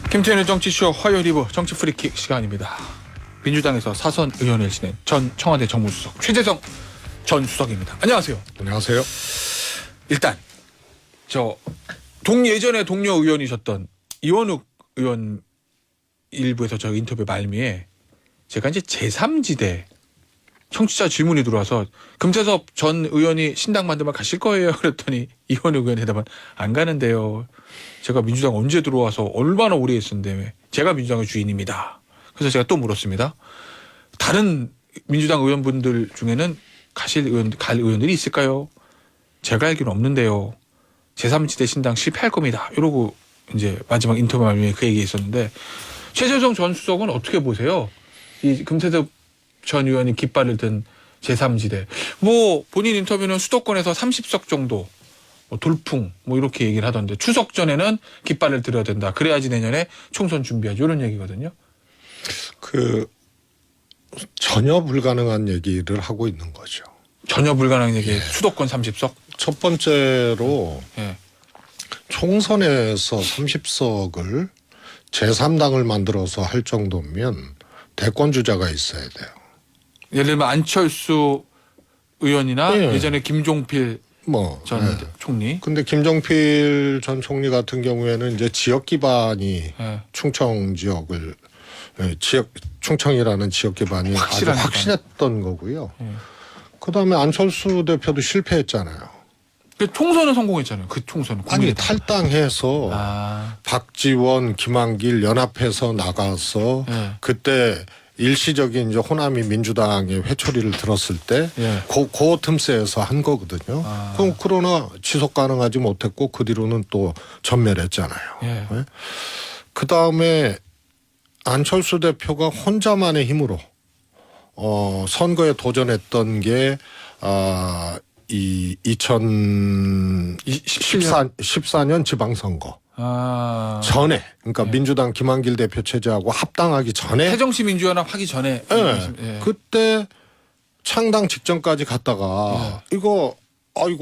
김태현의 정치쇼 화요일 2부 정치 프리킥 시간입니다. 민주당에서 사선 의원을 지낸 전 청와대 정무수석 최재성 전 수석입니다. 안녕하세요. 안녕하세요. 일단 예전에 동료 의원이셨던 이원욱 의원 일부에서 저 인터뷰 말미에 제가 이제 제3지대 청취자 질문이 들어와서 금태섭 전 의원이 신당 만들면 가실 거예요? 그랬더니 이원욱 의원 대답은 안 가는데요. 제가 민주당 언제 들어와서 얼마나 오래 했었는데 제가 민주당의 주인입니다. 그래서 제가 또 물었습니다. 다른 민주당 의원분들 중에는 갈 의원들이 있을까요? 제가 알기로는 없는데요. 제3지대 신당 실패할 겁니다. 이러고 이제 마지막 인터뷰 말미에 그 얘기 있었는데 최재성 전 수석은 어떻게 보세요? 이 금태섭 전 의원이 깃발을 든 제3지대. 뭐 본인 인터뷰는 수도권에서 30석 정도 돌풍 이렇게 얘기를 하던데 추석 전에는 깃발을 들어야 된다. 그래야지 내년에 총선 준비하죠. 이런 얘기거든요. 전혀 불가능한 얘기를 하고 있는 거죠. 전혀 불가능한 얘기. 수도권 30석? 첫 번째로 예. 총선에서 30석을 제3당을 만들어서 할 정도면 대권 주자가 있어야 돼요. 예를 들면 안철수 의원이나 예. 예전에 김종필 전 총리. 근데 김종필 전 총리 같은 경우에는 이제 지역 기반이 예. 충청 지역을 충청이라는 지역 기반이 아주 확실한 확실했던 거고요. 그다음에 안철수 대표도 실패했잖아요. 그 총선은 성공했잖아요. 그 총선은. 아니 탈당해서 박지원, 김한길 연합해서 나가서 예. 그때 일시적인 이제 호남이 민주당의 회초리를 들었을 때 예. 그 틈새에서 한 거거든요. 그러나 지속 가능하지 못했고 그 뒤로는 또 전멸했잖아요. 예. 네? 그다음에 안철수 대표가 혼자만의 힘으로 선거에 도전했던 게 이 2014년 지방선거 전에, 그러니까 민주당 김한길 대표 체제하고 합당하기 전에 새정치민주연합 하기 전에 예. 그때 창당 직전까지 갔다가 이거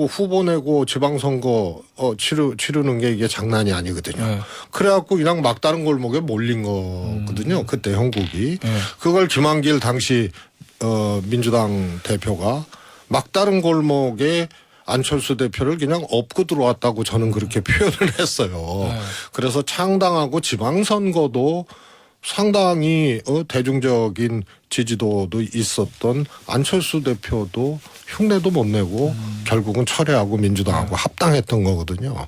후보 내고 지방선거 치르는 게 이게 장난이 아니거든요. 그래갖고 그냥 막다른 골목에 몰린 거거든요. 그때 형국이. 그걸 김한길 당시 민주당 대표가 막다른 골목에 안철수 대표를 그냥 업고 들어왔다고 저는 그렇게 표현을 했어요. 그래서 창당하고 지방선거도 상당히 대중적인 지지도도 있었던 안철수 대표도 흉내도 못 내고 결국은 철회하고 민주당하고 합당했던 거거든요.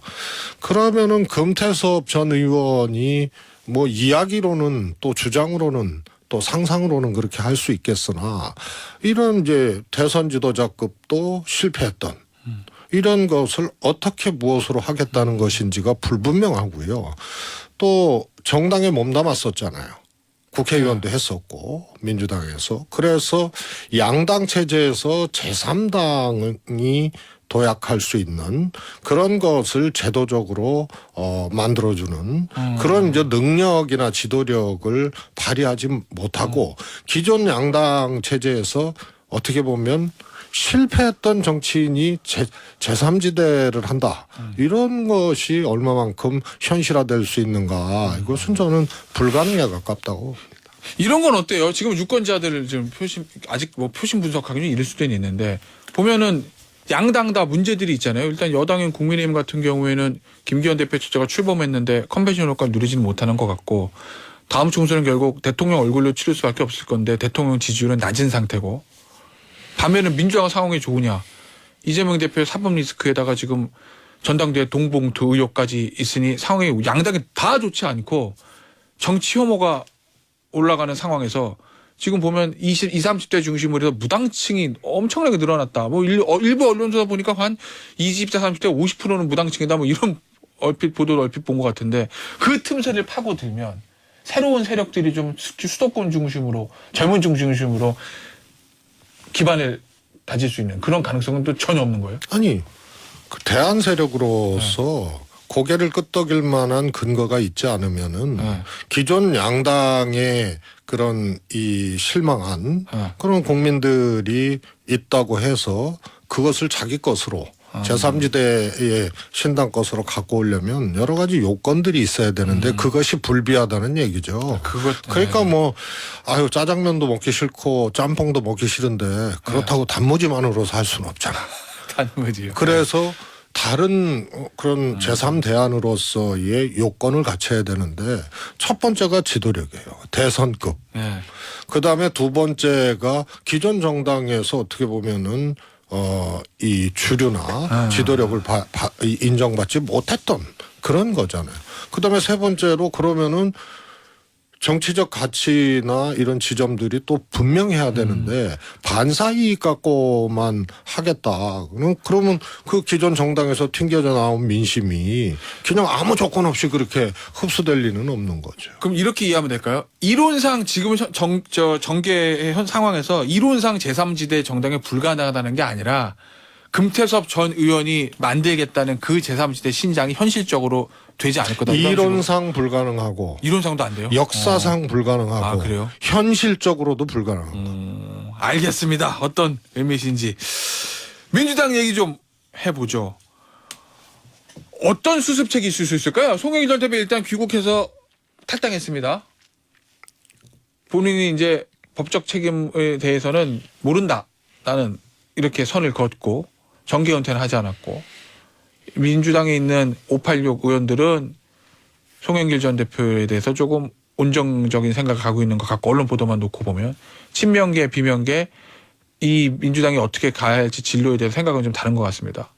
그러면은 금태섭 전 의원이 뭐 이야기로는 또 주장으로는 또 상상으로는 그렇게 할 수 있겠으나 이런 이제 대선 지도자급도 실패했던 이런 것을 어떻게 무엇으로 하겠다는 것인지가 불분명하고요. 또 정당에 몸담았었잖아요. 국회의원도 했었고 민주당에서. 그래서 양당 체제에서 제3당이 도약할 수 있는 그런 것을 제도적으로 만들어주는 그런 이제 능력이나 지도력을 발휘하지 못하고 기존 양당 체제에서 어떻게 보면 실패했던 정치인이 제3지대를 한다. 이런 것이 얼마만큼 현실화될 수 있는가. 이것은 저는 불가능에 가깝다고. 이런 건 어때요? 지금 유권자들을 좀 아직 표심 분석하기 좀 이를 수도 있는데 보면은 양당 다 문제들이 있잖아요. 일단 여당인 국민의힘 같은 경우에는 김기현 대표 체제가 출범했는데 컨벤션 효과를 누리지는 못하는 것 같고 다음 총선은 결국 대통령 얼굴로 치를 수밖에 없을 건데 대통령 지지율은 낮은 상태고 반면에 민주당 상황이 좋으냐. 이재명 대표의 사법 리스크에다가 지금 전당대회 동봉투 의혹까지 있으니 상황이 양당이 다 좋지 않고 정치 혐오가 올라가는 상황에서 지금 보면 20, 30대 중심으로 해서 무당층이 엄청나게 늘어났다. 일부 언론사 보니까 한 20대, 30대 50%는 무당층이다. 이런 보도를 얼핏 본 것 같은데 그 틈새를 파고들면 새로운 세력들이 좀 수도권 중심으로 젊은 중심으로 기반을 다질 수 있는 그런 가능성은 또 전혀 없는 거예요? 아니, 그 대안 세력으로서 고개를 끄덕일 만한 근거가 있지 않으면은 기존 양당의 그런 이 실망한 그런 국민들이 있다고 해서 그것을 자기 것으로 제3지대의 신당 것으로 갖고 오려면 여러 가지 요건들이 있어야 되는데 그것이 불비하다는 얘기죠. 그러니까 뭐 아유 짜장면도 먹기 싫고 짬뽕도 먹기 싫은데 그렇다고 단무지만으로 살 수는 없잖아. 단무지요. 그래서 다른 그런 제3대안으로서의 요건을 갖춰야 되는데 첫 번째가 지도력이에요. 대선급. 네. 그다음에 두 번째가 기존 정당에서 어떻게 보면은 이 주류나 지도력을 인정받지 못했던 그런 거잖아요. 그다음에 세 번째로 그러면은 정치적 가치나 이런 지점들이 또 분명해야 되는데 반사이익 갖고만 하겠다. 그러면 그 기존 정당에서 튕겨져 나온 민심이 그냥 아무 조건 없이 그렇게 흡수될 리는 없는 거죠. 그럼 이렇게 이해하면 될까요? 이론상 지금 정계의 현 상황에서 이론상 제3지대 정당에 불가능하다는 게 아니라 금태섭 전 의원이 만들겠다는 그 제3지대 신장이 현실적으로 되지 않을 거다. 이론상 불가능하고 이론상도 안 돼요? 역사상 불가능하고 아, 그래요? 현실적으로도 불가능하고. 알겠습니다. 어떤 의미신지. 민주당 얘기 좀 해보죠. 어떤 수습책이 있을 수 있을까요? 송영길 전 대표 일단 귀국해서 탈당했습니다. 본인이 이제 법적 책임에 대해서는 모른다. 나는 이렇게 선을 긋고 정계 은퇴는 하지 않았고 민주당에 있는 586 의원들은 송영길 전 대표에 대해서 조금 온정적인 생각을 갖고 있는 것 같고 언론 보도만 놓고 보면 친명계 비명계 이 민주당이 어떻게 가야 할지 진로에 대해서 생각은 좀 다른 것 같습니다.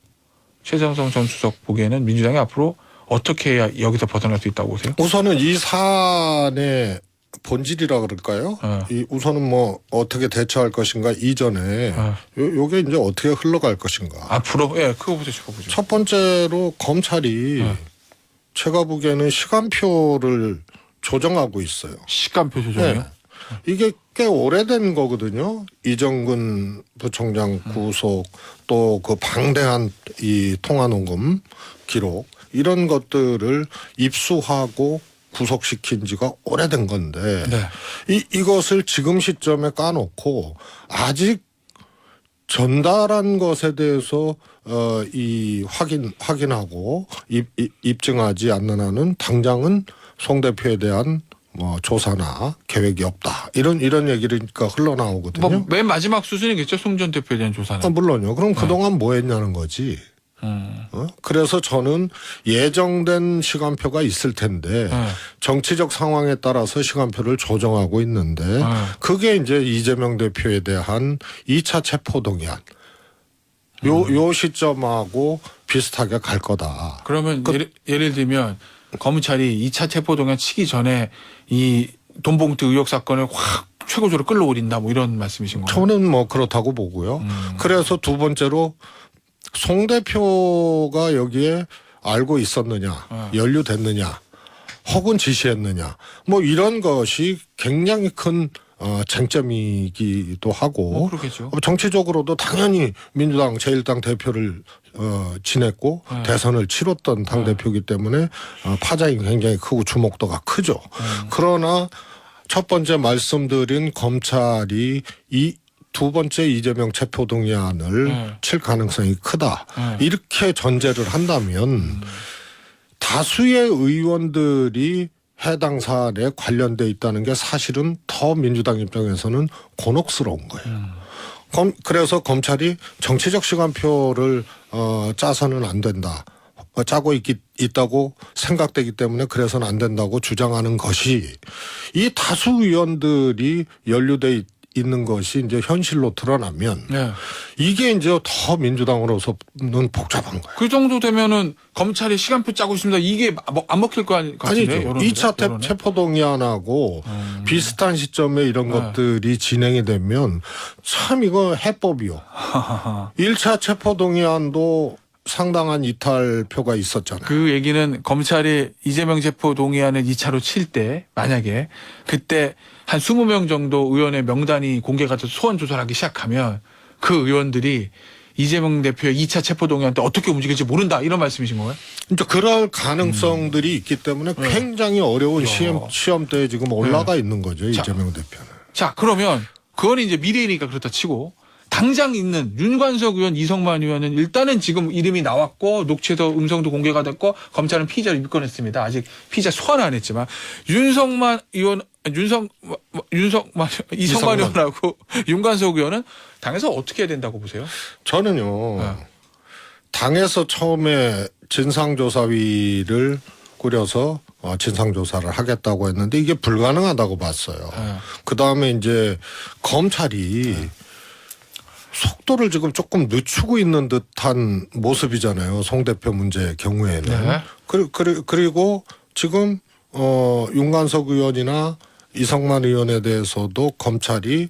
최성성 전 수석 보기에는 민주당이 앞으로 어떻게 해야 여기서 벗어날 수 있다고 보세요? 우선은 이 사안의 본질이라 그럴까요? 이 우선은 뭐 어떻게 대처할 것인가 이전에 요게 이제 어떻게 흘러갈 것인가. 앞으로 예 그거부터 짚어보죠. 첫 번째로 검찰이 제가 보기에는 시간표를 조정하고 있어요. 시간표 조정이요? 네. 이게 꽤 오래된 거거든요. 이정근 부총장 구속 또 그 방대한 이 통화 녹음 기록 이런 것들을 입수하고 구속시킨 지가 오래된 건데 네. 이것을 지금 시점에 까놓고 아직 전달한 것에 대해서 이 확인하고 입증하지 않는 한은 당장은 송 대표에 대한 뭐 조사나 계획이 없다 이런 얘기가 흘러나오거든요. 뭐 맨 마지막 수순이겠죠. 송 전 대표에 대한 조사는. 물론요. 그럼 그동안 뭐 했냐는 거지. 그래서 저는 예정된 시간표가 있을 텐데 정치적 상황에 따라서 시간표를 조정하고 있는데 그게 이제 이재명 대표에 대한 2차 체포동의안 요 시점하고 비슷하게 갈 거다. 그러면 예를 들면 검찰이 2차 체포동의안 치기 전에 이 돈봉투 의혹 사건을 확 최고조로 끌어올린다 뭐 이런 말씀이신 거예요? 저는 뭐 그렇다고 보고요. 그래서 두 번째로 송 대표가 여기에 알고 있었느냐, 연루됐느냐, 혹은 지시했느냐, 뭐 이런 것이 굉장히 큰 쟁점이기도 하고, 그렇겠죠. 정치적으로도 당연히 민주당 제1당 대표를 지냈고 대선을 치렀던 당 대표이기 때문에 파장이 굉장히 크고 주목도가 크죠. 그러나 첫 번째 말씀드린 검찰이 이 두 번째 이재명 체포동의안을 칠 가능성이 크다. 이렇게 전제를 한다면 다수의 의원들이 해당 사안에 관련돼 있다는 게 사실은 더 민주당 입장에서는 곤혹스러운 거예요. 그래서 검찰이 정치적 시간표를 짜서는 안 된다. 짜고 있다고 생각되기 때문에 그래서는 안 된다고 주장하는 것이 이 다수 의원들이 연루돼 있는 것이 이제 현실로 드러나면 이게 이제 더 민주당으로서는 복잡한 거예요. 그 정도 되면은 검찰이 시간표 짜고 있습니다. 이게 안 먹힐 거 같은데. 아니죠. 2차 체포동의안하고 비슷한 시점에 이런 것들이 진행이 되면 참 이거 해법이요. 1차 체포동의안도 상당한 이탈표가 있었잖아요. 그 얘기는 검찰이 이재명 체포 동의안을 2차로 칠 때 만약에 그때 한 20명 정도 의원의 명단이 공개가 돼서 소환 조사를 하기 시작하면 그 의원들이 이재명 대표의 2차 체포 동의안 때 어떻게 움직일지 모른다 이런 말씀이신 거예요? 이제 그럴 가능성들이 있기 때문에 굉장히 어려운 시험대에 지금 올라가 있는 거죠. 이재명 대표는. 자 그러면 그건 이제 미래이니까 그렇다 치고 당장 있는 윤관석 의원, 이성만 의원은 일단은 지금 이름이 나왔고 녹취에서 음성도 공개가 됐고 검찰은 피의자를 입건했습니다. 아직 피의자 소환 안 했지만 이성만 의원하고 윤관석 의원은 당에서 어떻게 해야 된다고 보세요? 저는요. 당에서 처음에 진상조사위를 꾸려서 진상조사를 하겠다고 했는데 이게 불가능하다고 봤어요. 그다음에 이제 검찰이 속도를 지금 조금 늦추고 있는 듯한 모습이잖아요. 송 대표 문제 경우에는. 네. 그리고 지금 윤관석 의원이나 이성만 의원에 대해서도 검찰이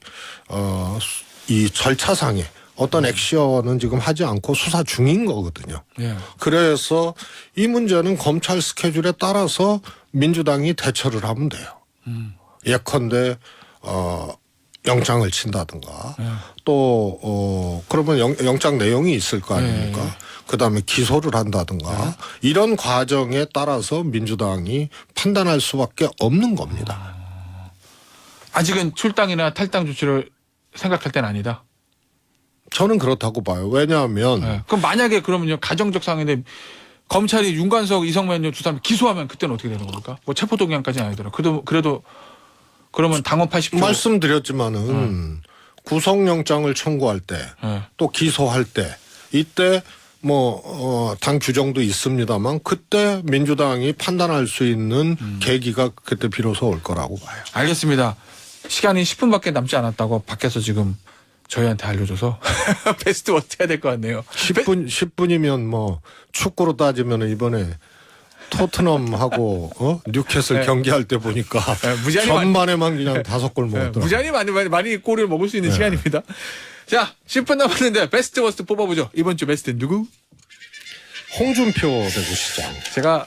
이 절차상에 어떤 액션은 지금 하지 않고 수사 중인 거거든요. 예. 그래서 이 문제는 검찰 스케줄에 따라서 민주당이 대처를 하면 돼요. 예컨대 영장을 친다든가 또 그러면 영장 내용이 있을 거 아닙니까? 그다음에 기소를 한다든가 이런 과정에 따라서 민주당이 판단할 수밖에 없는 겁니다. 아직은 출당이나 탈당 조치를 생각할 때는 아니다. 저는 그렇다고 봐요. 왜냐하면 그럼 만약에 그러면요 가정적 상황인데 검찰이 윤관석, 이성만 두 사람 기소하면 그때는 어떻게 되는 겁니까? 뭐 체포동의안까지는 아니더라도 그래도 그러면 당원 80조 말씀드렸지만은 구속영장을 청구할 때 또 기소할 때 이때 뭐 당 규정도 있습니다만 그때 민주당이 판단할 수 있는 계기가 그때 비로소 올 거라고 봐요. 알겠습니다. 시간이 10분밖에 남지 않았다고 밖에서 지금 저희한테 알려줘서 베스트 어떻게 해야 될 것 같네요. 10분이면 뭐 축구로 따지면 이번에 토트넘하고 뉴캐슬 경기할 때 보니까 무지하게 전반에만 그냥 5골 먹었더라고요. 무지하게 많이 골을 먹을 수 있는 시간입니다. 자, 10분 남았는데 베스트 워스트 뽑아보죠. 이번 주 베스트 누구? 홍준표 대구시장. 제가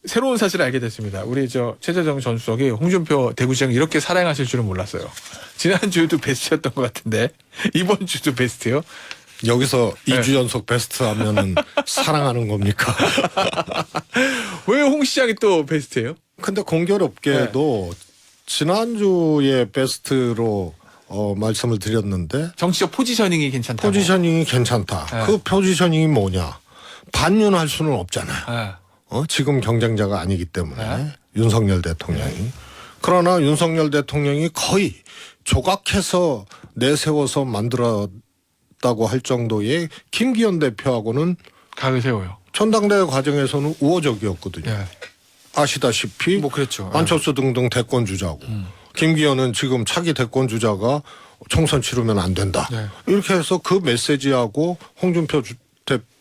새로운 사실을 알게 됐습니다. 우리 최재정 전 수석이 홍준표 대구시장 이렇게 사랑하실 줄은 몰랐어요. 지난주에도 베스트였던 것 같은데 이번 주도 베스트요? 여기서 2주 연속 베스트 하면은 사랑하는 겁니까? 왜 홍 시장이 또 베스트예요? 근데 공교롭게도 지난주에 베스트로 말씀을 드렸는데 정치적 포지셔닝이 괜찮다. 포지셔닝이 괜찮다. 그 포지셔닝이 뭐냐? 반윤할 수는 없잖아요. 지금 경쟁자가 아니기 때문에 윤석열 대통령이. 그러나 윤석열 대통령이 거의 조각해서 내세워서 만들었다고 할 정도의 김기현 대표하고는 각을 세워요. 전당대회 과정에서는 우호적이었거든요. 아시다시피 뭐 그랬죠. 안철수 등등 대권 주자고 김기현은 지금 차기 대권 주자가 총선 치르면 안 된다. 이렇게 해서 그 메시지하고 홍준표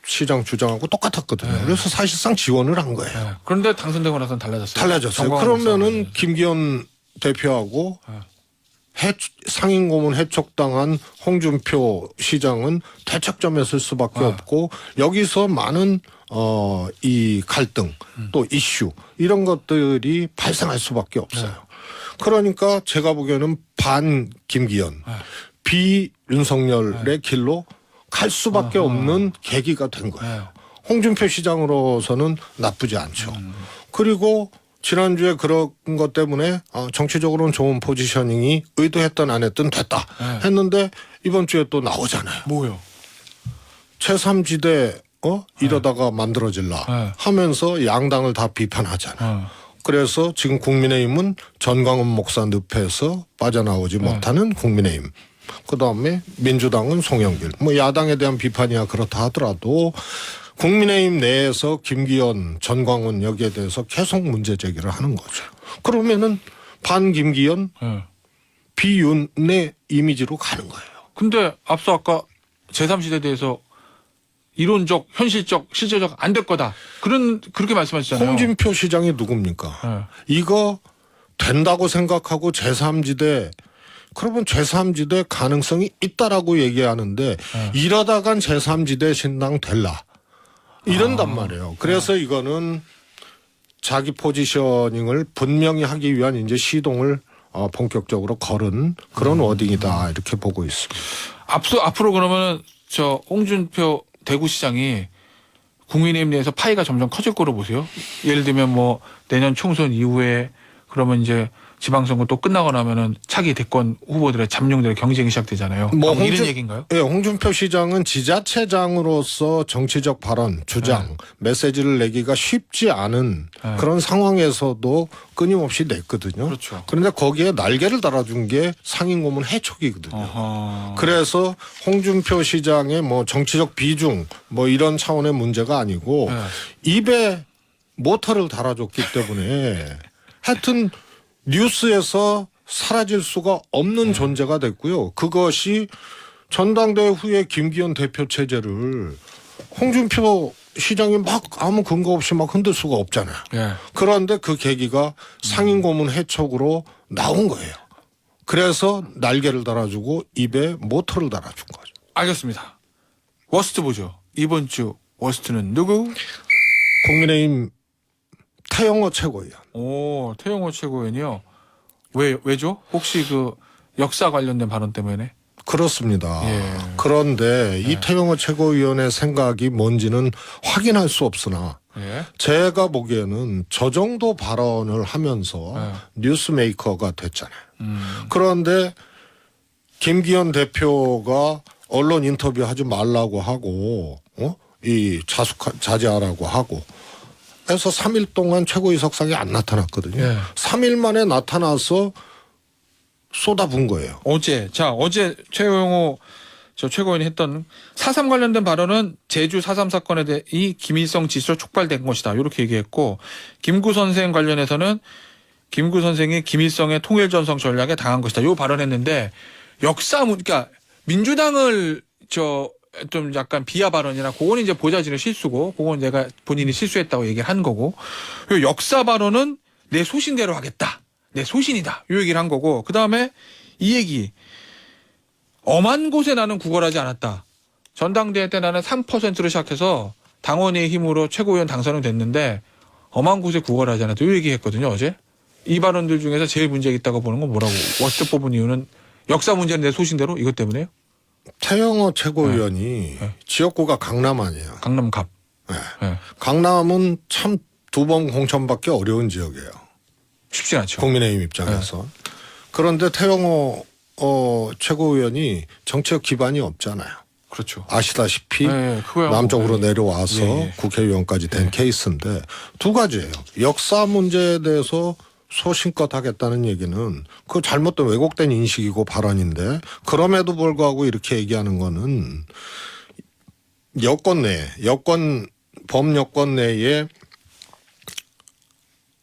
시장 주장하고 똑같았거든요. 그래서 사실상 지원을 한 거예요. 그런데 당선되고 나서는 달라졌어요. 달라졌어요. 그러면은 김기현 대표하고 상임고문 해촉당한 홍준표 시장은 대척점에 설 수밖에 없고 여기서 많은 이 갈등 또 이슈 이런 것들이 발생할 수밖에 없어요. 그러니까 제가 보기에는 반 김기현 비 윤석열의 길로 갈 수밖에 없는 계기가 된 거예요. 홍준표 시장으로서는 나쁘지 않죠. 그리고 지난주에 그런 것 때문에 정치적으로는 좋은 포지셔닝이 의도했든 안 했든 됐다 했는데 이번 주에 또 나오잖아요. 뭐요? 제3지대 이러다가 만들어질라 하면서 양당을 다 비판하잖아요. 그래서 지금 국민의힘은 전광훈 목사 늪에서 빠져나오지 못하는 국민의힘. 그다음에 민주당은 송영길. 뭐 야당에 대한 비판이야 그렇다 하더라도 국민의힘 내에서 김기현, 전광훈 여기에 대해서 계속 문제 제기를 하는 거죠. 그러면은 반 김기현, 비윤의 이미지로 가는 거예요. 근데 앞서 아까 제3시대에 대해서 이론적, 현실적, 실제적 안 될 거다. 그렇게 말씀하셨잖아요. 홍준표 시장이 누굽니까? 이거 된다고 생각하고 제3지대 그러면 제3지대 가능성이 있다라고 얘기하는데 이러다간 제3지대 신당 될라. 이런단 말이에요. 그래서 이거는 자기 포지셔닝을 분명히 하기 위한 이제 시동을 본격적으로 걸은 그런 워딩이다 이렇게 보고 있습니다. 앞으로 그러면은 홍준표 대구시장이 국민의힘 내에서 파이가 점점 커질 거로 보세요. 예를 들면 뭐 내년 총선 이후에 그러면 이제 지방선거 또 끝나고 나면은 차기 대권 후보들의 잠룡들의 경쟁이 시작되잖아요. 뭐 이런 얘기인가요? 예, 홍준표 시장은 지자체장으로서 정치적 발언, 주장, 메시지를 내기가 쉽지 않은 그런 상황에서도 끊임없이 냈거든요. 그렇죠. 그런데 거기에 날개를 달아준 게 상임고문 해촉이거든요. 어허. 그래서 홍준표 시장의 뭐 정치적 비중 뭐 이런 차원의 문제가 아니고 입에 모터를 달아줬기 때문에 하여튼 뉴스에서 사라질 수가 없는 존재가 됐고요. 그것이 전당대회 후에 김기현 대표 체제를 홍준표 시장이 막 아무 근거 없이 막 흔들 수가 없잖아요. 예. 그런데 그 계기가 상임고문 해촉으로 나온 거예요. 그래서 날개를 달아주고 입에 모터를 달아준 거죠. 알겠습니다. 워스트 보죠. 이번 주 워스트는 누구? 국민의힘 태영호 최고위원. 오, 태영호 최고위원이요. 왜죠? 혹시 그 역사 관련된 발언 때문에? 그렇습니다. 예. 그런데 이 태영호 최고위원의 생각이 뭔지는 확인할 수 없으나 예. 제가 보기에는 저 정도 발언을 하면서 뉴스메이커가 됐잖아요. 그런데 김기현 대표가 언론 인터뷰 하지 말라고 하고 이 자제하라고 하고 해서 3일 동안 최고위 석상에 안 나타났거든요. 예. 3일 만에 나타나서 쏟아부은 거예요. 어제 최영호 저 최고위원이 했던 4.3 관련된 발언은 제주 4.3 사건에 대해 이 김일성 지시로 촉발된 것이다. 이렇게 얘기했고 김구 선생 관련해서는 김구 선생이 김일성의 통일전성 전략에 당한 것이다. 요 발언했는데 그러니까 민주당을 좀 약간 비하 발언이나 그건 이제 보좌진의 실수고 그건 내가 본인이 실수했다고 얘기를 한 거고 요 역사 발언은 내 소신대로 하겠다. 내 소신이다. 요 얘기를 한 거고 그다음에 이 얘기 엄한 곳에 나는 구걸하지 않았다. 전당대회 때 나는 3%로 시작해서 당원의 힘으로 최고위원 당선은 됐는데 엄한 곳에 구걸하지 않았다. 요 얘기했거든요. 어제. 이 발언들 중에서 제일 문제가 있다고 보는 건 뭐라고? 워스트 뽑은 이유는 역사 문제는 내 소신대로 이것 때문에요? 태영호 최고위원이 지역구가 강남 아니에요. 강남 갑. 네. 강남은 참 두 번 공천받기 어려운 지역이에요. 쉽지 않죠. 국민의힘 입장에서. 그런데 태영호 최고위원이 정치적 기반이 없잖아요. 그렇죠. 아시다시피 그거야 남쪽으로 내려와서 예. 국회의원까지 된 케이스인데 두 가지예요. 역사 문제에 대해서 소신껏 하겠다는 얘기는 그 잘못된 왜곡된 인식이고 발언인데 그럼에도 불구하고 이렇게 얘기하는 거는 범여권 내에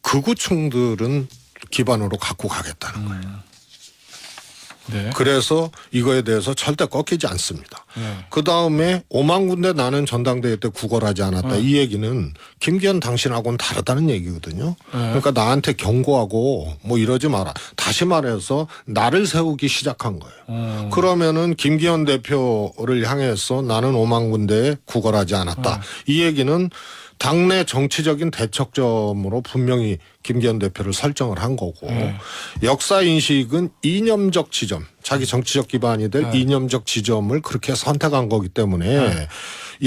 극우층들은 기반으로 갖고 가겠다는 거예요. 네. 그래서 이거에 대해서 절대 꺾이지 않습니다. 네. 그다음에 5만 군데 나는 전당대회 때 구걸하지 않았다. 이 얘기는 김기현 당신하고는 다르다는 얘기거든요. 그러니까 나한테 경고하고 뭐 이러지 마라. 다시 말해서 나를 세우기 시작한 거예요. 그러면은 김기현 대표를 향해서 나는 5만 군데에 구걸하지 않았다. 이 얘기는 당내 정치적인 대척점으로 분명히 김기현 대표를 설정을 한 거고 역사 인식은 이념적 지점, 자기 정치적 기반이 될 이념적 지점을 그렇게 선택한 거기 때문에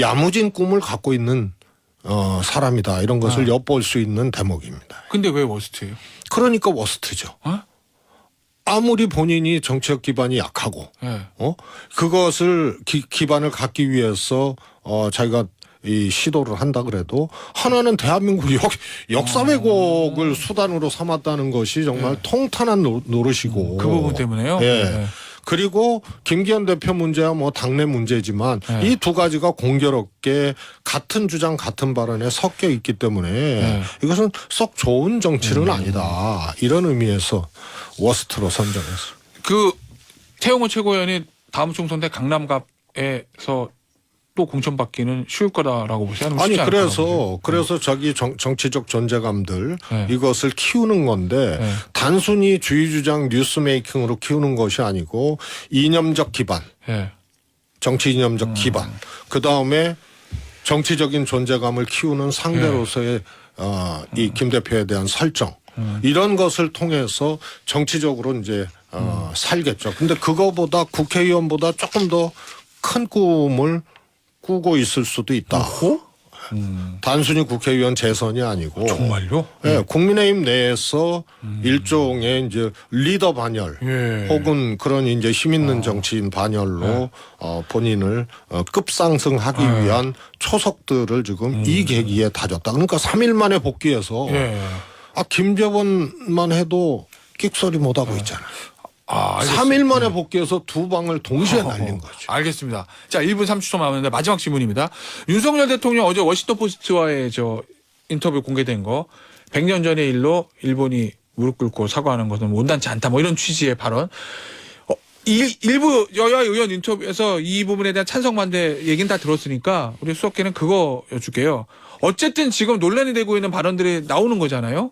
야무진 꿈을 갖고 있는 사람이다. 이런 것을 엿볼 수 있는 대목입니다. 근데 왜 워스트예요? 그러니까 워스트죠. 아무리 본인이 정치적 기반이 약하고 그것을 기반을 갖기 위해서 자기가 이 시도를 한다 그래도 하나는 대한민국 역사 왜곡을 수단으로 삼았다는 것이 정말 통탄한 노릇이고 그 부분 때문에요. 예. 네. 그리고 김기현 대표 문제야 뭐 당내 문제지만 이 두 가지가 공교롭게 같은 주장 같은 발언에 섞여 있기 때문에 이것은 썩 좋은 정치는 아니다. 이런 의미에서 워스트로 선정했습니다. 그 태영호 최고위원이 다음 총선 때 강남갑에서 또 공천받기는 쉬울 거다라고 보세요? 아니 그래서 자기 정치적 존재감들 이것을 키우는 건데 단순히 주의 주장 뉴스 메이킹으로 키우는 것이 아니고 이념적 기반, 정치 이념적 기반, 그 다음에 정치적인 존재감을 키우는 상대로서의 이 김 대표에 대한 설정 이런 것을 통해서 정치적으로 이제 살겠죠. 근데 그거보다 국회의원보다 조금 더 큰 꿈을 꾸고 있을 수도 있다. 단순히 국회의원 재선이 아니고 정말요? 예, 국민의힘 내에서 일종의 이제 리더 반열 예. 혹은 그런 이제 힘 있는 정치인 반열로 본인을 급상승하기 위한 초석들을 지금 이 계기에 다졌다. 그러니까 3일 만에 복귀해서 예. 김재원만 해도 끽소리 못하고 있잖아요. 3일 만에 복귀해서 두 방을 동시에 날린 거죠. 알겠습니다. 자, 1분 30초 남았는데 마지막 질문입니다. 윤석열 대통령 어제 워싱턴 포스트와의 인터뷰 공개된 거 100년 전의 일로 일본이 무릎 꿇고 사과하는 것은 온당치 않다. 뭐 이런 취지의 발언. 일부 여야 의원 인터뷰에서 이 부분에 대한 찬성 반대 얘기는 다 들었으니까 우리 수석께는 그거 여쭐게요. 어쨌든 지금 논란이 되고 있는 발언들이 나오는 거잖아요.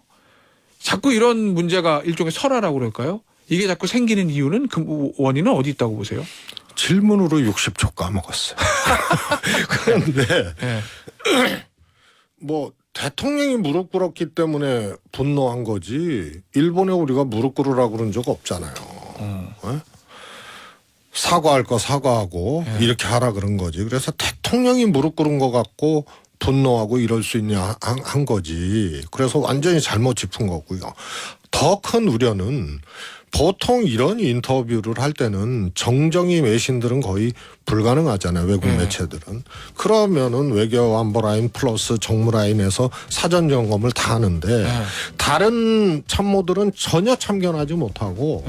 자꾸 이런 문제가 일종의 설화라고 그럴까요? 이게 자꾸 생기는 이유는 그 원인은 어디 있다고 보세요? 질문으로 60초 까먹었어요. 그런데 네. 뭐 대통령이 무릎 꿇었기 때문에 분노한 거지 일본에 우리가 무릎 꿇으라고 그런 적 없잖아요. 네? 사과할 거 사과하고 이렇게 하라 그런 거지. 그래서 대통령이 무릎 꿇은 것 같고 분노하고 이럴 수 있냐 한 거지. 그래서 완전히 잘못 짚은 거고요. 더 큰 우려는 보통 이런 인터뷰를 할 때는 정정이 외신들은 거의 불가능하잖아요. 외국 매체들은. 그러면은 외교안보라인 플러스 정무라인에서 사전 점검을 다 하는데 다른 참모들은 전혀 참견하지 못하고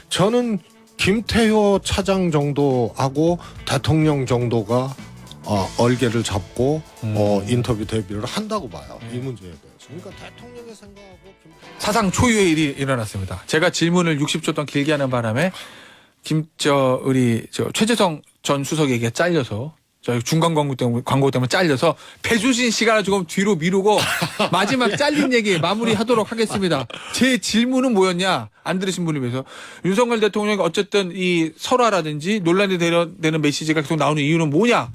저는 김태효 차장 정도하고 대통령 정도가 얼개를 잡고 인터뷰 데뷔를 한다고 봐요. 이 문제에 대해서. 그러니까 대통령의 생각하고 사상 초유의 일이 일어났습니다. 제가 질문을 60초 동안 길게 하는 바람에 우리 최재성 전 수석에게 잘려서 저희 중간 광고 때문에 잘려서 배주신 시간을 조금 뒤로 미루고 마지막 잘린 얘기 마무리하도록 하겠습니다. 제 질문은 뭐였냐? 안 들으신 분을 위해서 윤석열 대통령이 어쨌든 이 설화라든지 논란이 되는 메시지가 계속 나오는 이유는 뭐냐?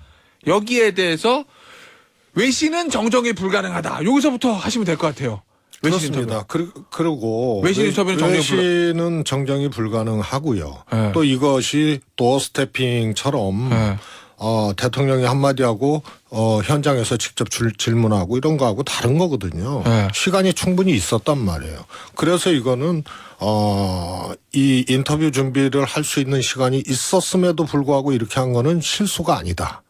여기에 대해서 외신은 정정이 불가능하다. 여기서부터 하시면 될 것 같아요. 그렇습니다. 그리고 외신은 정정이 불가능하고요. 네. 또 이것이 도어 스태핑처럼 네. 대통령이 한마디 하고 현장에서 직접 질문하고 이런 거하고 다른 거거든요. 네. 시간이 충분히 있었단 말이에요. 그래서 이거는 이 인터뷰 준비를 할 수 있는 시간이 있었음에도 불구하고 이렇게 한 거는 실수가 아니다.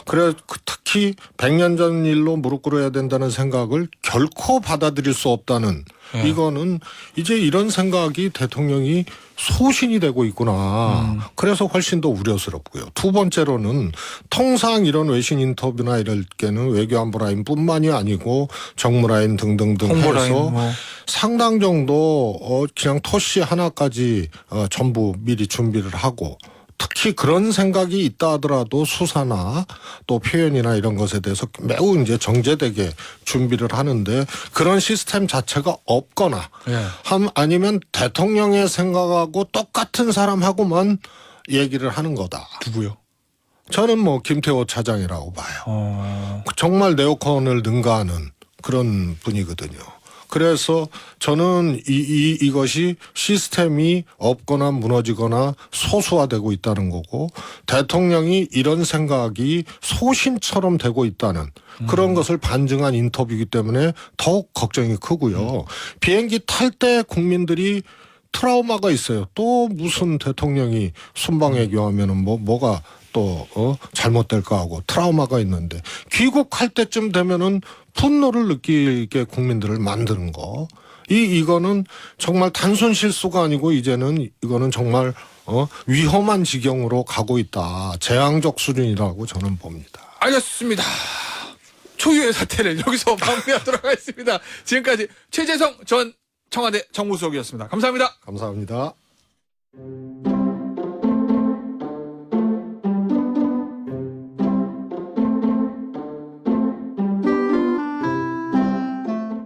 그래 특히 100년 전 일로 무릎 꿇어야 된다는 생각을 결코 받아들일 수 없다는 이거는 이제 이런 생각이 대통령이 소신이 되고 있구나. 그래서 훨씬 더 우려스럽고요. 두 번째로는 통상 이런 외신 인터뷰나 이럴 때는 외교안보라인뿐만이 아니고 정무라인 등등등 해서 상당 정도 그냥 토시 하나까지 전부 미리 준비를 하고 특히 그런 생각이 있다 하더라도 수사나 또 표현이나 이런 것에 대해서 매우 이제 정제되게 준비를 하는데 그런 시스템 자체가 없거나 아니면 대통령의 생각하고 똑같은 사람하고만 얘기를 하는 거다. 누구요? 저는 뭐 김태호 차장이라고 봐요. 정말 네오콘을 능가하는 그런 분이거든요. 그래서 저는 이것이 시스템이 없거나 무너지거나 소수화되고 있다는 거고 대통령이 이런 생각이 소신처럼 되고 있다는 그런 것을 반증한 인터뷰이기 때문에 더욱 걱정이 크고요. 비행기 탈 때 국민들이 트라우마가 있어요. 또 무슨 대통령이 순방외교하면은 뭐가 또 잘못될까 하고 트라우마가 있는데 귀국할 때쯤 되면은 분노를 느끼게 국민들을 만드는 거. 이거는 정말 단순 실수가 아니고 이제는 이거는 정말 위험한 지경으로 가고 있다. 재앙적 수준이라고 저는 봅니다. 알겠습니다. 초유의 사태를 여기서 마무리하도록 하겠습니다. 지금까지 최재성 전 청와대 정무수석이었습니다. 감사합니다. 감사합니다.